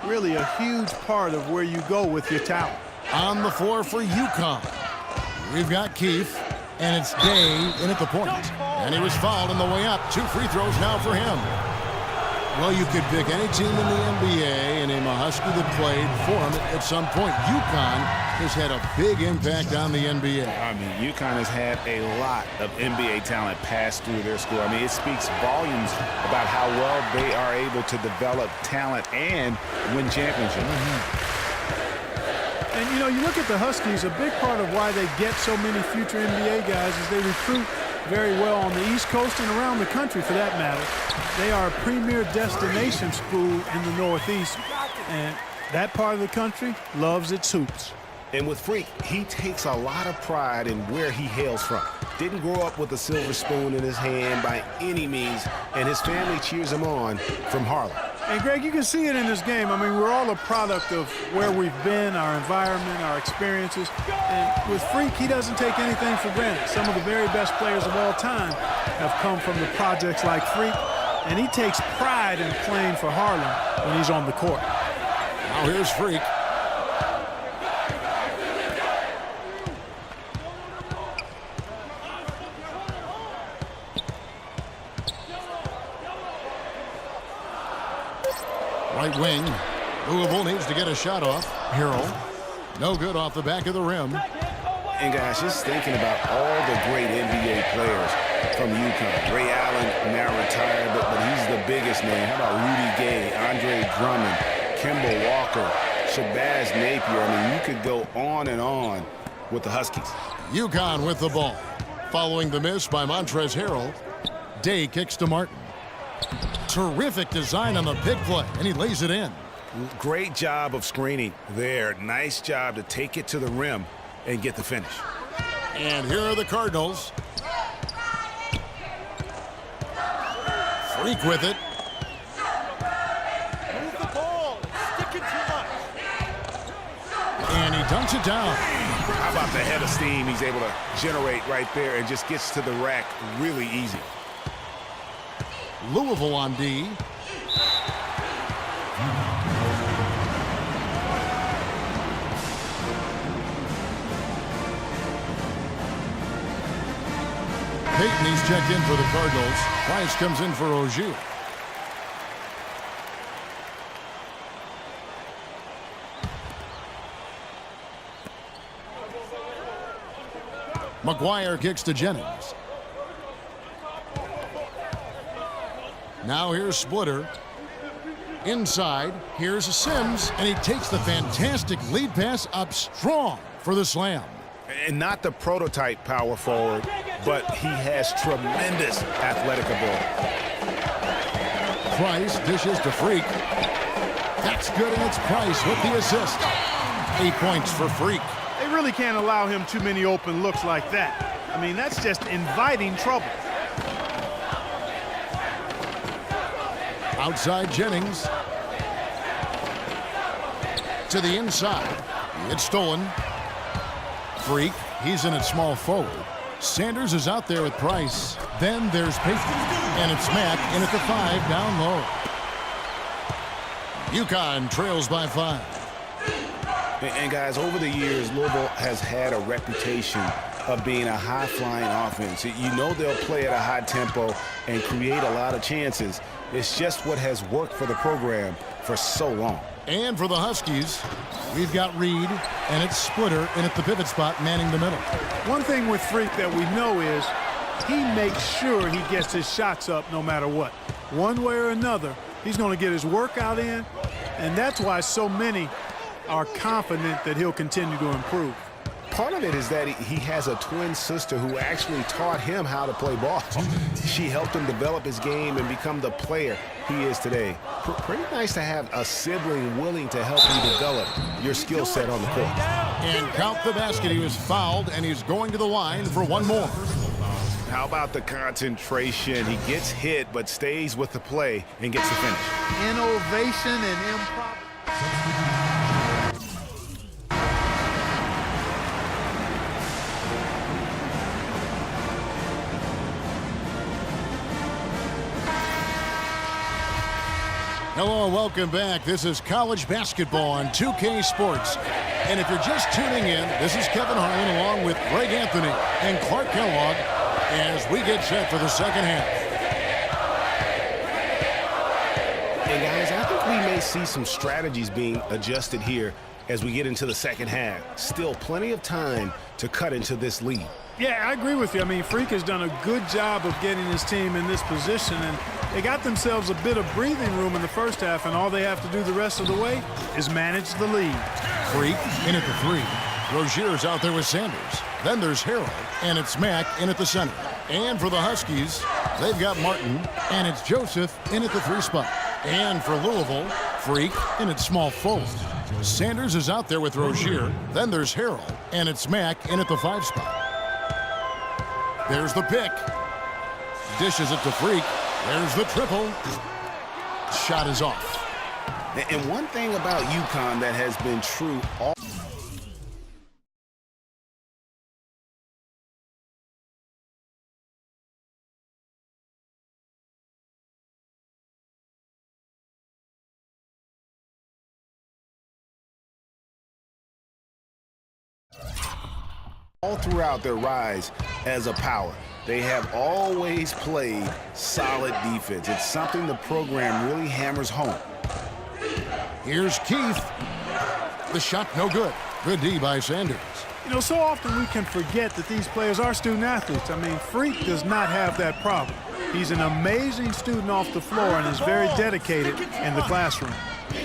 really a huge part of where you go with your talent. On the floor for UConn, we've got Keefe, and it's Day in at the point. And he was fouled on the way up. 2 free throws now for him. Well, you could pick any team in the NBA and name a Husky that played for him at some point. UConn has had a big impact on the NBA. I mean, UConn has had a lot of NBA talent pass through their school. I mean, it speaks volumes about how well they are able to develop talent and win championships. And, you know, you look at the Huskies, a big part of why they get so many future NBA guys is they recruit very well on the East Coast and around the country, for that matter. They are a premier destination school in the Northeast, and that part of the country loves its hoops. And with Freak, he takes a lot of pride in where he hails from. Didn't grow up with a silver spoon in his hand by any means, and his family cheers him on from Harlem. And, Greg, you can see it in this game. I mean, we're all a product of where we've been, our environment, our experiences. And with Freak, he doesn't take anything for granted. Some of the very best players of all time have come from the projects like Freak, and he takes pride in playing for Harlem when he's on the court. Now here's Freak. Right wing. Louisville needs to get a shot off. Harrell. No good off the back of the rim. And, guys, just thinking about all the great NBA players from UConn. Ray Allen now retired, but he's the biggest name. How about Rudy Gay, Andre Drummond, Kemba Walker, Shabazz Napier? I mean, you could go on and on with the Huskies. UConn with the ball. Following the miss by Montrezl Harrell. Day kicks to Martin. Terrific design on the big play, and he lays it in. Great job of screening there. Nice job to take it to the rim and get the finish. And here are the Cardinals. Freak with it. Move the ball. Sticking too much. And he dunks it down. How about the head of steam he's able to generate right there and just gets to the rack really easy. Louisville on D. Payton, he's checked in for the Cardinals. Price comes in for Ogier. McGuire kicks to Jennings. Now here's Splitter. Inside, here's Sims, and he takes the fantastic lead pass up strong for the slam. And not the prototype power forward, but he has tremendous athletic ability. Price dishes to Freak. That's good, and it's Price with the assist. 8 points for Freak. They really can't allow him too many open looks like that. I mean, that's just inviting trouble. Outside Jennings. To the inside. It's stolen. Freak. He's in at small forward. Sanders is out there with Price. Then there's Payton. And it's Mack in at the 5 down low. UConn trails by 5. And guys, over the years, Louisville has had a reputation of being a high-flying offense. You know they'll play at a high tempo and create a lot of chances. It's just what has worked for the program for so long. And for the Huskies, we've got Reed, and it's Splitter in at the pivot spot, manning the middle. One thing with Freak that we know is he makes sure he gets his shots up no matter what. One way or another, he's going to get his workout in, and that's why so many are confident that he'll continue to improve. Part of it is that he has a twin sister who actually taught him how to play ball. She helped him develop his game and become the player he is today. Pretty nice to have a sibling willing to help you develop your skill set on the court. And count the basket. He was fouled, and he's going to the line for one more. How about the concentration? He gets hit but stays with the play and gets the finish. Innovation and improv. Hello and welcome back. This is college basketball on 2K Sports. And if you're just tuning in, this is Kevin Harlan along with Greg Anthony and Clark Kellogg as we get set for the second half. And guys, I think we may see some strategies being adjusted here as we get into the second half. Still plenty of time to cut into this lead. Yeah, I agree with you. I mean, Freak has done a good job of getting his team in this position, and they got themselves a bit of breathing room in the first half, and all they have to do the rest of the way is manage the lead. Freak in at the 3. Rozier's out there with Sanders. Then there's Harrell, and it's Mack in at the center. And for the Huskies, they've got Martin, and it's Joseph in at the 3 spot. And for Louisville, Freak in at small forward. Sanders is out there with Rozier. Then there's Harrell, and it's Mack in at the 5 spot. There's the pick. Dishes it to Freak. There's the triple. Shot is off. And one thing about UConn that has been true all throughout their rise as a power. They have always played solid defense. It's something the program really hammers home. Here's Keith. The shot no good. Good D by Sanders. You know, so often we can forget that these players are student athletes. I mean, Freak does not have that problem. He's an amazing student off the floor and is very dedicated in the classroom.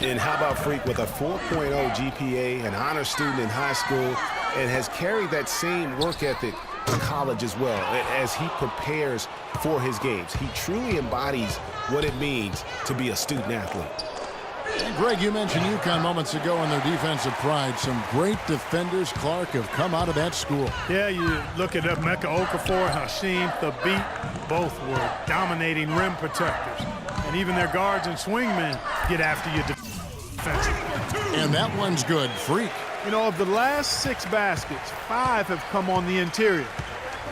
And how about Freak with a 4.0 GPA, an honor student in high school, and has carried that same work ethic to college as well as he prepares for his games. He truly embodies what it means to be a student athlete. And Greg, you mentioned UConn moments ago and their defensive pride. Some great defenders, Clark, have come out of that school. Yeah, you look at Emeka Okafor, Hasheem Thabit, both were dominating rim protectors. And even their guards and swingmen get after you defensively. And that one's good. Freak. You know, of the last 6 baskets, 5 have come on the interior.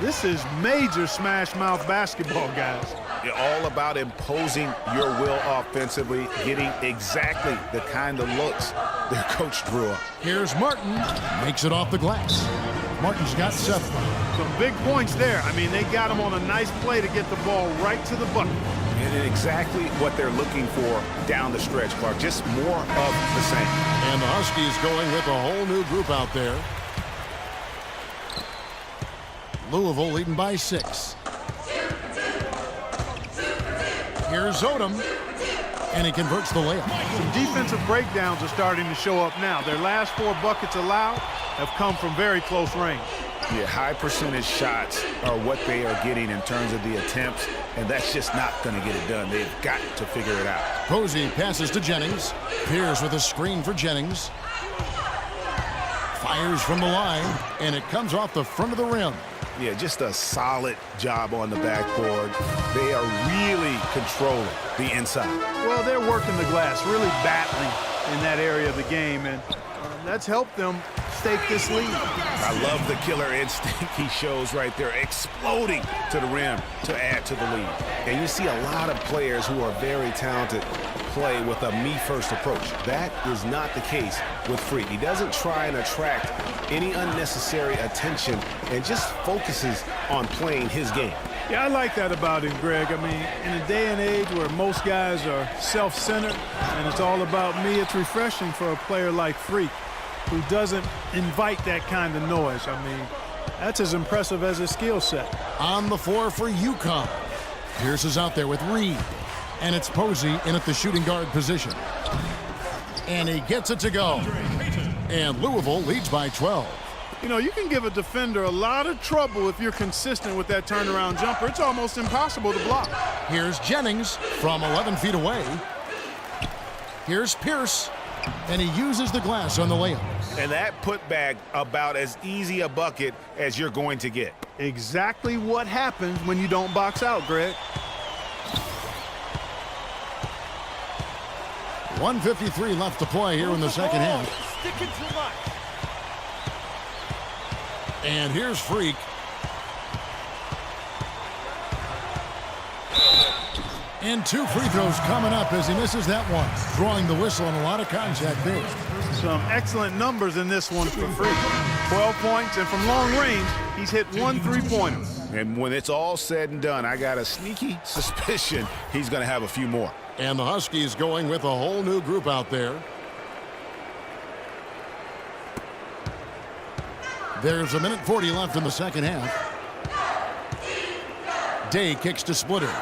This is major smash-mouth basketball, guys. You're all about imposing your will offensively, getting exactly the kind of looks their coach drew up. Here's Martin. Makes it off the glass. Martin's got 7. Some big points there. I mean, they got him on a nice play to get the ball right to the bucket. And exactly what they're looking for down the stretch, Clark. Just more of the same. And the Huskies going with a whole new group out there. Louisville leading by 6. Here's Odom, and he converts the layup. Some defensive breakdowns are starting to show up now. Their last 4 buckets allowed have come from very close range. Yeah, high percentage shots are what they are getting in terms of the attempts, and that's just not going to get it done. They've got to figure it out. Posey passes to Jennings. Pierce with a screen for Jennings. Fires from the line, and it comes off the front of the rim. Yeah, just a solid job on the backboard. They are really controlling the inside. Well, they're working the glass, really battling in that area of the game, and that's helped them stake this lead. I love the killer instinct he shows right there, exploding to the rim to add to the lead. And you see a lot of players who are very talented play with a me-first approach. That is not the case with Freak. He doesn't try and attract any unnecessary attention and just focuses on playing his game. Yeah, I like that about him, Greg. I mean, in a day and age where most guys are self-centered and it's all about me, it's refreshing for a player like Freak who doesn't invite that kind of noise. I mean, that's as impressive as his skill set. On the floor for UConn. Pierce is out there with Reed. And it's Posey in at the shooting guard position. And he gets it to go. And Louisville leads by 12. You know, you can give a defender a lot of trouble if you're consistent with that turnaround jumper. It's almost impossible to block. Here's Jennings from 11 feet away. Here's Pierce. And he uses the glass on the layup. And that putback about as easy a bucket as you're going to get. Exactly what happens when you don't box out, Greg. 1:53 left to play here in the second half. Sticking too much. And here's Freak. And 2 free throws coming up as he misses that one. Drawing the whistle and a lot of contact there. Some excellent numbers in this one for Freak. 12 points, and from long range, he's hit 1 3-pointer. And when it's all said and done, I got a sneaky suspicion he's going to have a few more. And the Huskies going with a whole new group out there. There's 1:40 left in the second half. Day kicks to Splitter.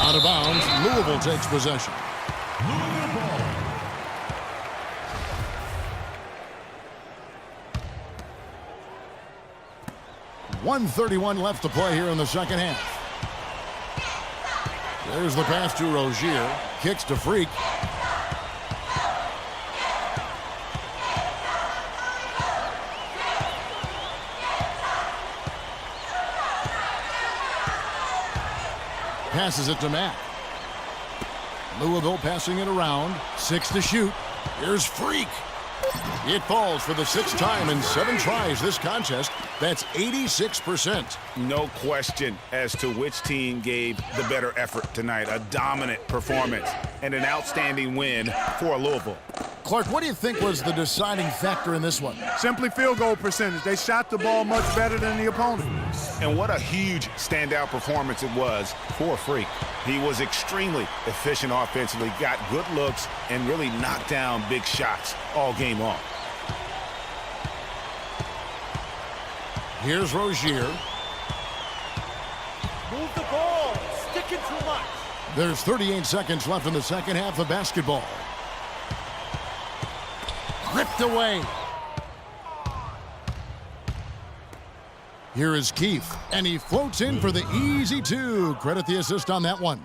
Out of bounds, Louisville takes possession. 1:31 left to play here in the second half. There's the pass to Rozier. Kicks to Freak. Passes it to Mack. Louisville passing it around. 6 to shoot. Here's Freak. It falls for the 6th time in 7 tries this contest. That's 86%. No question as to which team gave the better effort tonight. A dominant performance and an outstanding win for Louisville. Clark, what do you think was the deciding factor in this one? Simply field goal percentage. They shot the ball much better than the opponent. And what a huge standout performance it was for Freak. He was extremely efficient offensively, got good looks, and really knocked down big shots all game long. Here's Rozier. Move the ball. Sticking too much. There's 38 seconds left in the second half of basketball. Ripped away. Here is Keith, and he floats in for the easy 2. Credit the assist on that one.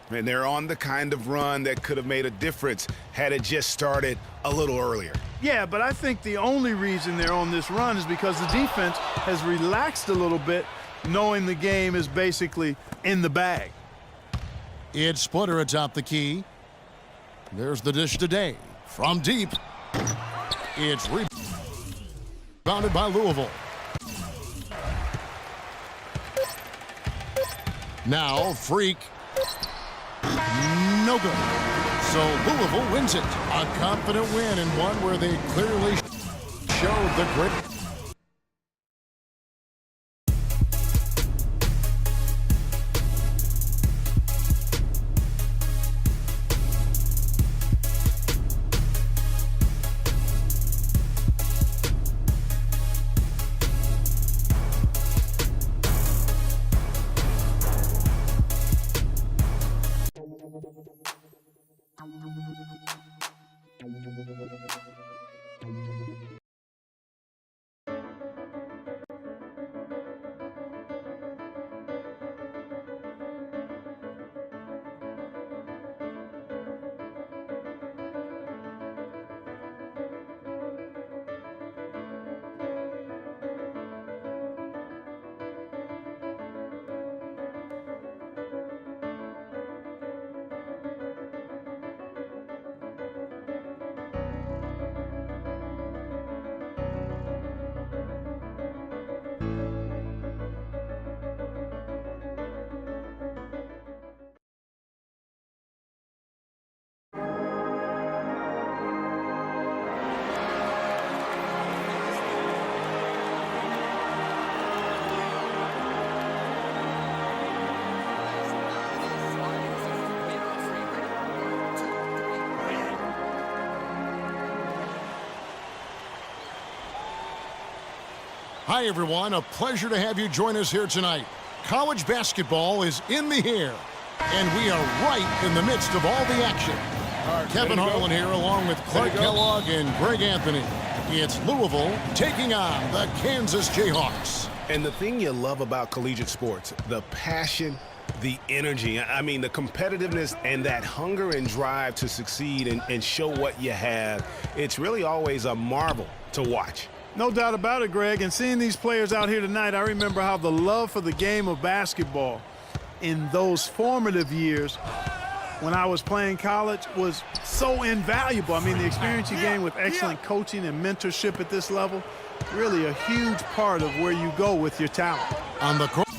And they're on the kind of run that could have made a difference had it just started a little earlier. Yeah, but I think the only reason they're on this run is because the defense has relaxed a little bit, knowing the game is basically in the bag. It's Splitter atop the key. There's the dish today. From deep. It's rebounded by Louisville. Now Freak. No good. So Louisville wins it. A confident win and one where they clearly showed the grit. Hi, everyone. A pleasure to have you join us here tonight. College basketball is in the air, and we are right in the midst of all the action. Kevin Harlan here along with Clark Kellogg and Greg Anthony. It's Louisville taking on the Kansas Jayhawks. And the thing you love about collegiate sports, the passion, the energy, I mean, the competitiveness and that hunger and drive to succeed and show what you have, it's really always a marvel to watch. No doubt about it, Greg. And seeing these players out here tonight, I remember how the love for the game of basketball in those formative years when I was playing college was so invaluable. I mean, the experience you gain with excellent coaching and mentorship at this level, really a huge part of where you go with your talent. On the court.